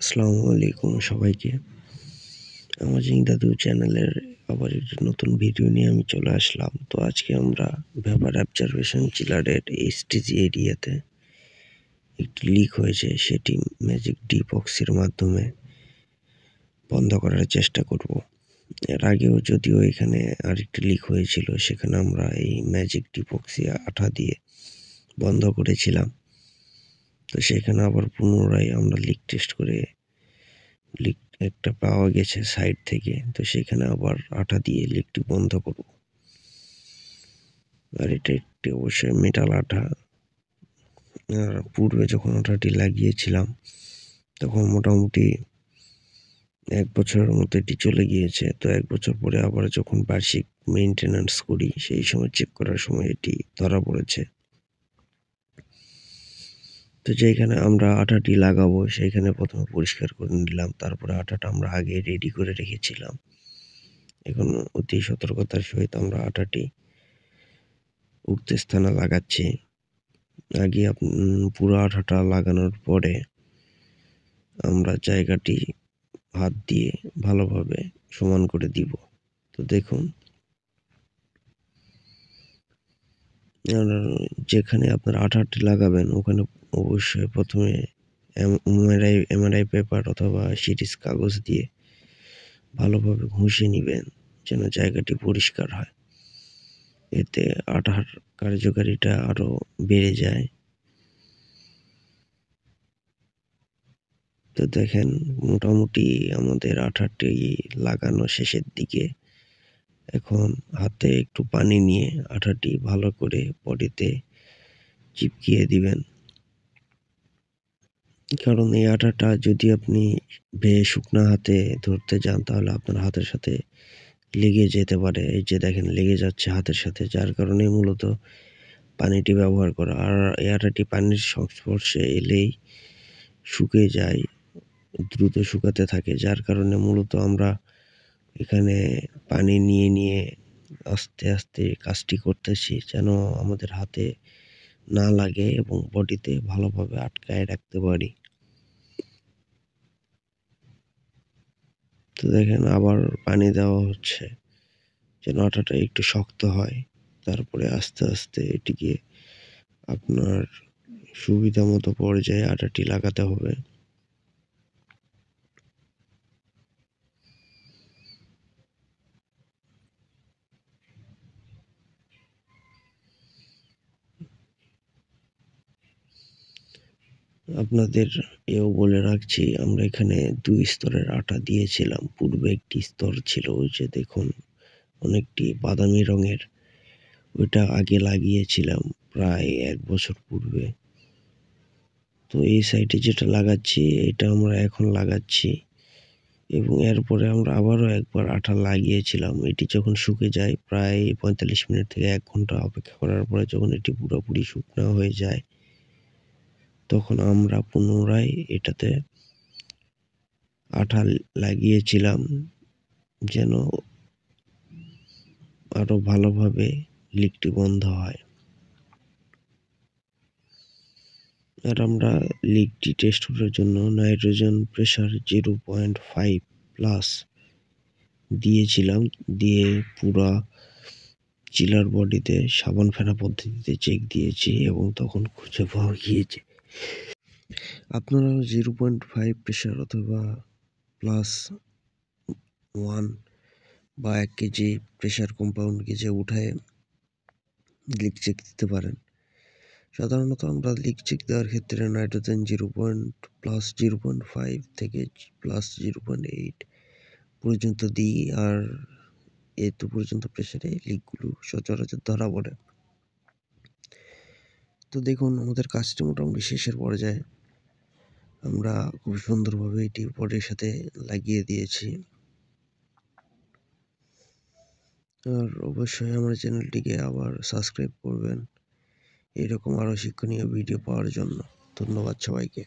আসসালামু আলাইকুম সবাইকে। আমাজিং দাদু চ্যানেলের আবার একটি নতুন ভিডিও নিয়ে আমি চলে আসলাম। তো আজকে আমরা ভেপার অবজারভেশন চিলারের এসটিজি এরিয়াতে একটি লিক হয়েছে, সেটি ম্যাজিক ডিপক্সির মাধ্যমে বন্ধ করার চেষ্টা করব। এর আগেও যদিও এখানে আরেকটি লিক হয়েছিল, সেখানে আমরা এই ম্যাজিক ডিপক্সি আঠা দিয়ে বন্ধ করেছিলাম। তো সেখানে আবার পুনরায় আমরা লিক টেস্ট করে লিক একটা পাওয়া গেছে সাইড থেকে, তো সেখানে আবার আঠা দিয়ে লিকটি বন্ধ করব। আর এটা একটি অবশ্যই মেটাল আঠা। পূর্বে যখন আঠাটি লাগিয়েছিলাম তখন মোটামুটি 1 বছরের মতো এটি চলে গিয়েছে। তো 1 বছর পরে আবার যখন বার্ষিক মেইনটেনেন্স করি, সেই সময় চেক করার সময় এটি ধরা পড়েছে। তো যেখানে আমরা আঠাটি লাগাবো সেইখানে প্রথমে পরিষ্কার করে নিলাম, তারপরে আঠাটা আমরা আগে রেডি করে রেখেছিলাম। এখন অতি সতর্কতার সহিত আমরা আঠাটি উক্ত স্থানে লাগাচ্ছি। আগে পুরো আঠাটা লাগানোর পরে আমরা জায়গাটি হাত দিয়ে ভালোভাবে সমান করে দিব। তো দেখুন, যেখানে আপনার আঠাটি লাগাবেন ওখানে অবশ্যই প্রথমে এমআরআই পেপার অথবা সিরিজ কাগজ দিয়ে ভালোভাবে ঘষে নিবেন, যেন জায়গাটি পরিষ্কার হয়। এতে আঠার কার্যকারিতা আরো বেড়ে যায়। তো দেখেন, মোটামুটি আমাদের আঠাটি লাগানো শেষের দিকে। এখন হাতে একটু পানি নিয়ে আঠাটি ভালো করে বডিতে চিপকিয়ে দিবেন, কারণ এই আঠাটা যদি আপনি শুকনা হাতে ধরতে যান তাহলে আপনার হাতের সাথে লেগে যেতে পারে। এই যে দেখেন, লেগে যাচ্ছে হাতের সাথে, যার কারণে মূলত পানিটি ব্যবহার করা। আর এই আঠাটি পানির সংস্পর্শে এলেই শুকিয়ে যায়, দ্রুত শুকাতে থাকে, যার কারণে মূলত আমরা এখানে পানি নিয়ে নিয়ে আস্তে আস্তে কাজটি করতেছি, যেন আমাদের হাতে না লাগে এবং বডিতে ভালোভাবে আটকায় রাখতে পারি। তো দেখেন, আবার পানি দেওয়া হচ্ছে যেন আঠাটা একটু শক্ত হয়। তারপরে আস্তে আস্তে এটিকে আপনার সুবিধা মতো পর্যায়ে আঠাটি লাগাতে হবে। আপনাদের এও বলে রাখছি, আমরা এখানে 2 স্তরের আঠা দিয়েছিলাম। পূর্বে একটি স্তর ছিল, ওই যে দেখুন অনেকটি বাদামি রঙের, ওইটা আগে লাগিয়েছিলাম প্রায় 1 বছর পূর্বে। তো এই সাইডে যেটা লাগাচ্ছি এটা আমরা এখন লাগাচ্ছি, এবং এরপরে আমরা আবারও একবার আঠা লাগিয়েছিলাম। এটি যখন শুকে যায় প্রায় 45 মিনিট থেকে 1 ঘন্টা অপেক্ষা করার পরে যখন এটি পুরোপুরি শুকনো হয়ে যায়, তখন আমরা পুনরায় এটাতে আঠা লাগিয়েছিলাম, যেন আরো ভালোভাবে লিকটি বন্ধ হয়। আর আমরা লিকটি টেস্ট করার জন্য নাইট্রোজেন প্রেসার 0.5+ দিয়েছিলাম। দিয়ে পুরা চিলার বডিতে সাবান ফেনা পদ্ধতিতে চেক দিয়েছি এবং তখন খুঁজে পাওয়া গিয়েছে। আপনারাও 0.5 প্রেসার অথবা +1 বা 1 কেজি প্রেসার কম্পাউন্ড গেজে উঠায় লিক চেক দিতে পারেন। সাধারণত আমরা লিক চেক দেওয়ার ক্ষেত্রে নাইট্রোজেন 0.5 থেকে +0.8 পর্যন্ত দিই। আর এত পর্যন্ত প্রেসারে লিকগুলো সচরাচর ধরা পড়ে। তো দেখুন, আমাদের কাজটি মোটামুটি শেষের পর্যায়ে। আমরা খুব সুন্দরভাবে এটি বডির সাথে লাগিয়ে দিয়েছি। আর অবশ্যই আমার চ্যানেলটিকে আবার সাবস্ক্রাইব করবেন এরকম আরও শিক্ষণীয় ভিডিও পাওয়ার জন্য। ধন্যবাদ সবাইকে।